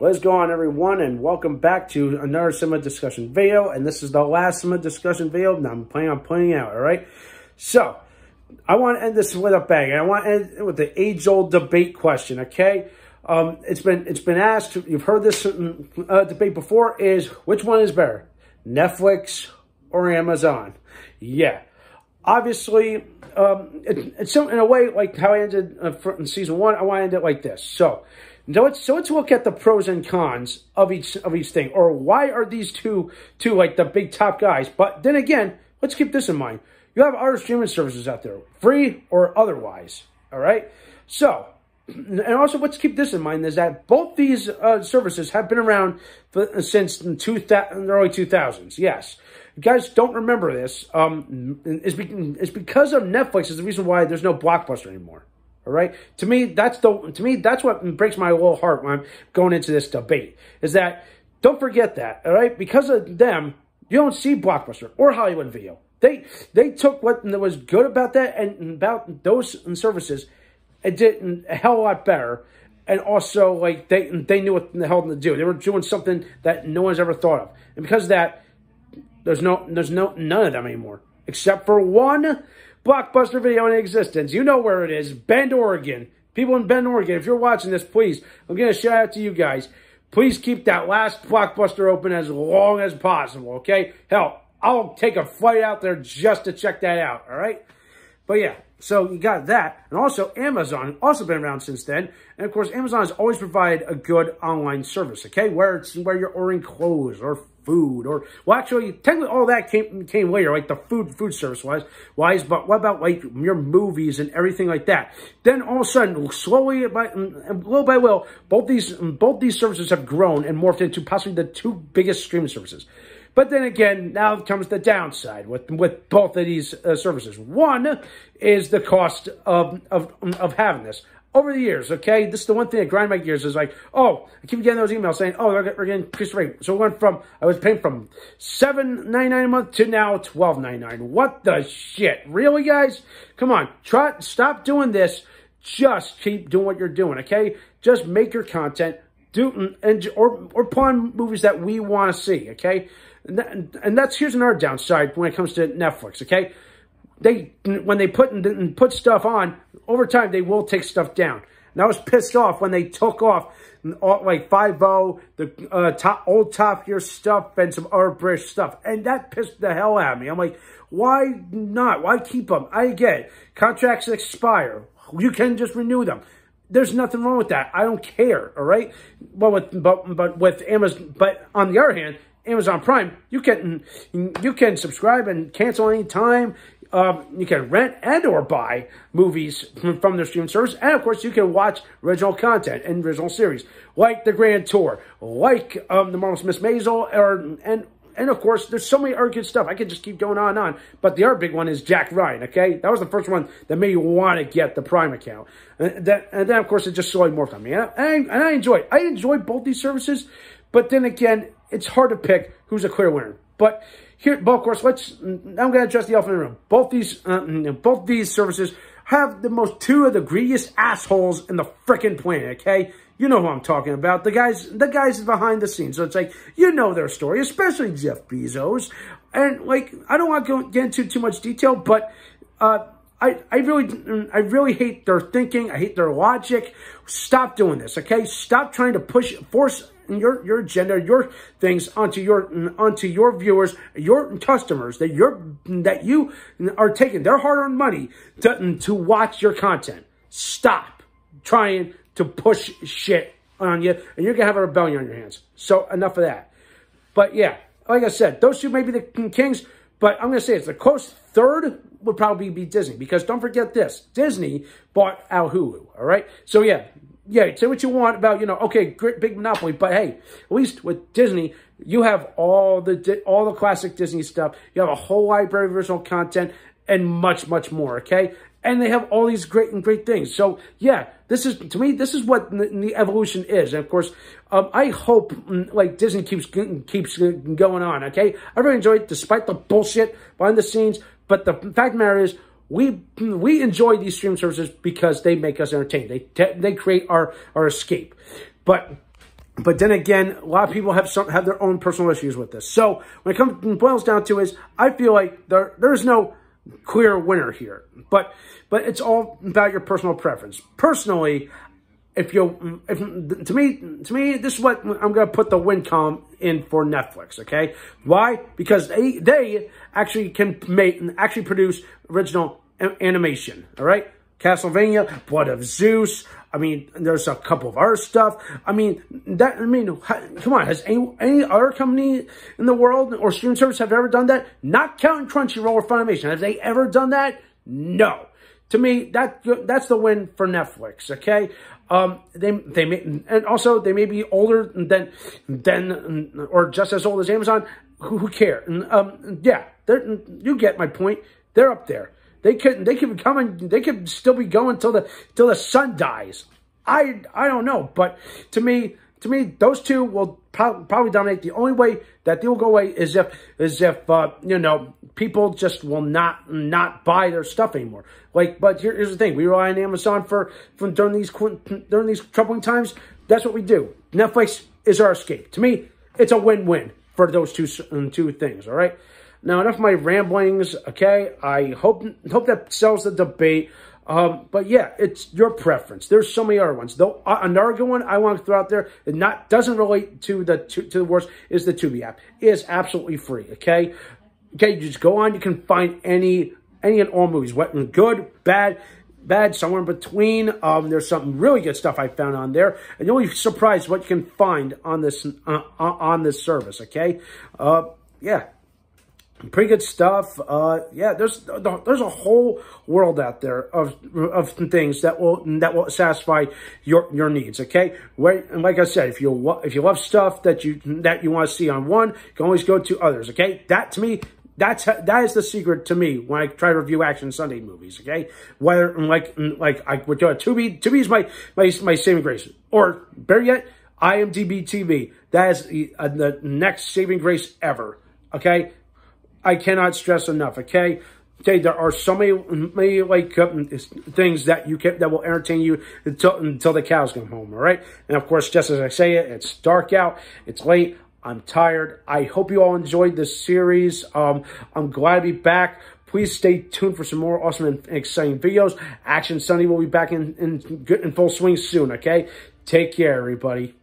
What is going on, everyone, and welcome back to another cinema discussion video. And this is the last cinema discussion video that I'm planning on putting out, all right? So, I want to end this with a bang. I want to end it with the age-old debate question, okay? It's been asked, you've heard this debate before, is which one is better, Netflix or Amazon? Yeah. Obviously, it's in a way like how I ended in season 1. I want to end it like this. So let's look at the pros and cons of each thing, or why are these two like the big top guys? But then again, let's keep this in mind. You have other streaming services out there, free or otherwise. All right. So, and also let's keep this in mind is that both these services have been around since the early 2000s. Yes. You guys don't remember this. It's because of Netflix is the reason why there's no Blockbuster anymore. All right. To me, that's what breaks my little heart when I'm going into this debate. Is that don't forget that. All right. Because of them, you don't see Blockbuster or Hollywood Video. They took what was good about that and about those services and did a hell of a lot better. And also, like they knew what the hell to do. They were doing something that no one's ever thought of. And because of that, there's none of them anymore, except for one Blockbuster Video in existence. You know where it is, Bend, Oregon. People in Bend, Oregon, if you're watching this, please, I'm gonna shout out to you guys. Please keep that last Blockbuster open as long as possible. Okay, hell, I'll take a flight out there just to check that out. All right, but yeah. So you got that, and also Amazon, also been around since then. And of course, Amazon has always provided a good online service, okay? Where you're ordering clothes or food, or well, actually, technically, all that came later, like the food service wise. But what about like your movies and everything like that? Then all of a sudden, slowly, little by little, both these services have grown and morphed into possibly the two biggest streaming services. But then again, now comes the downside with both of these services. One is the cost of having this. Over the years, okay, this is the one thing that grinds my gears is like, oh, I keep getting those emails saying, oh, we're getting increased rate. So we went from, I was paying from $7.99 a month to now $12.99. What the shit? Really, guys? Come on, stop doing this. Just keep doing what you're doing, okay? Just make your content, or put on movies that we want to see, okay? And here's another downside when it comes to Netflix, okay? When they put stuff on, over time they will take stuff down. And I was pissed off when they took off like 5-0, the old Top Gear stuff and some other British stuff. And that pissed the hell out of me. I'm like, why not? Why keep them? I get it. Contracts expire. You can just renew them. There's nothing wrong with that. I don't care, all right? But with Amazon, but on the other hand, Amazon Prime, you can subscribe and cancel any time. You can rent and or buy movies from their streaming service. And, of course, you can watch original content and original series, like The Grand Tour, like The Marvelous Miss Maisel, and, of course, there's so many other good stuff. I could just keep going on and on. But the other big one is Jack Ryan, okay? That was the first one that made you want to get the Prime account. And then, of course, it just slowly morphed on me. And I enjoy it. I enjoy both these services. But then again, it's hard to pick who's a clear winner. But here, of course, I'm going to address the elephant in the room. Both these services have two of the greediest assholes in the frickin' planet, okay? You know who I'm talking about. The guys behind the scenes. So it's like, you know their story, especially Jeff Bezos. And like, I don't want to get into too much detail, but I really hate their thinking. I hate their logic. Stop doing this, okay? Stop trying to force your agenda, your things onto your viewers, your customers that you are taking their hard-earned money to watch your content. Stop trying to push shit on you, and you're gonna have a rebellion on your hands. So enough of that. But yeah, like I said, those two may be the kings, but I'm gonna say it's the close third would probably be Disney, because don't forget this, Disney bought out Hulu, all right? So yeah, say what you want about, okay, great big monopoly, but hey, at least with Disney, you have all the classic Disney stuff. You have a whole library of original content and much, much more, okay? And they have all these great things. So yeah, to me, this is what the evolution is. And of course, I hope like Disney keeps going on, okay? I really enjoy it despite the bullshit behind the scenes. But the fact of the matter is, we enjoy these stream services because they make us entertained. They create our escape. But But then again, a lot of people have their own personal issues with this. So when it boils down to is, I feel like there's no clear winner here. But it's all about your personal preference. Personally, to me, this is what I'm going to put the win column in for Netflix. Okay, why? Because they actually can make and actually produce original animation. All right, Castlevania, Blood of Zeus. I mean, there's a couple of other stuff. I mean, come on. Has any other company in the world or streaming service have ever done that? Not counting Crunchyroll or Funimation. Have they ever done that? No. To me, that's the win for Netflix. Okay. They may, and also they may be older than or just as old as Amazon. Who cares? Yeah, you get my point. They're up there. They could be coming. They could still be going till the sun dies. I don't know, but to me, those two will probably dominate. The only way that they will go away is if people just will not buy their stuff anymore. But here's the thing: we rely on Amazon during these troubling times. That's what we do. Netflix is our escape. To me, it's a win-win for those two things. All right. Now, enough of my ramblings, okay? I hope that sells the debate. But yeah, it's your preference. There's so many other ones. Though another good one I want to throw out there that doesn't relate to the worst is the Tubi app. It is absolutely free, okay? Okay, you just go on. You can find any and all movies, good, bad, somewhere in between. There's some really good stuff I found on there, and you'll be surprised what you can find on this service, okay? Yeah. Pretty good stuff. Yeah, there's a whole world out there of things that will satisfy your needs. Okay, and like I said, if you love stuff that you want to see on one, you can always go to others. Okay, that to me, that is the secret to me when I try to review Action Sunday movies. Okay, whether like I would go to Tubi is my saving grace, or better yet, IMDb TV. That is the next saving grace ever. Okay. I cannot stress enough, okay? Okay, there are so many things that will entertain you until the cows come home, all right? And of course, just as I say it, it's dark out, it's late, I'm tired. I hope you all enjoyed this series. I'm glad to be back. Please stay tuned for some more awesome and exciting videos. Action Sunday will be back in full swing soon, okay? Take care, everybody.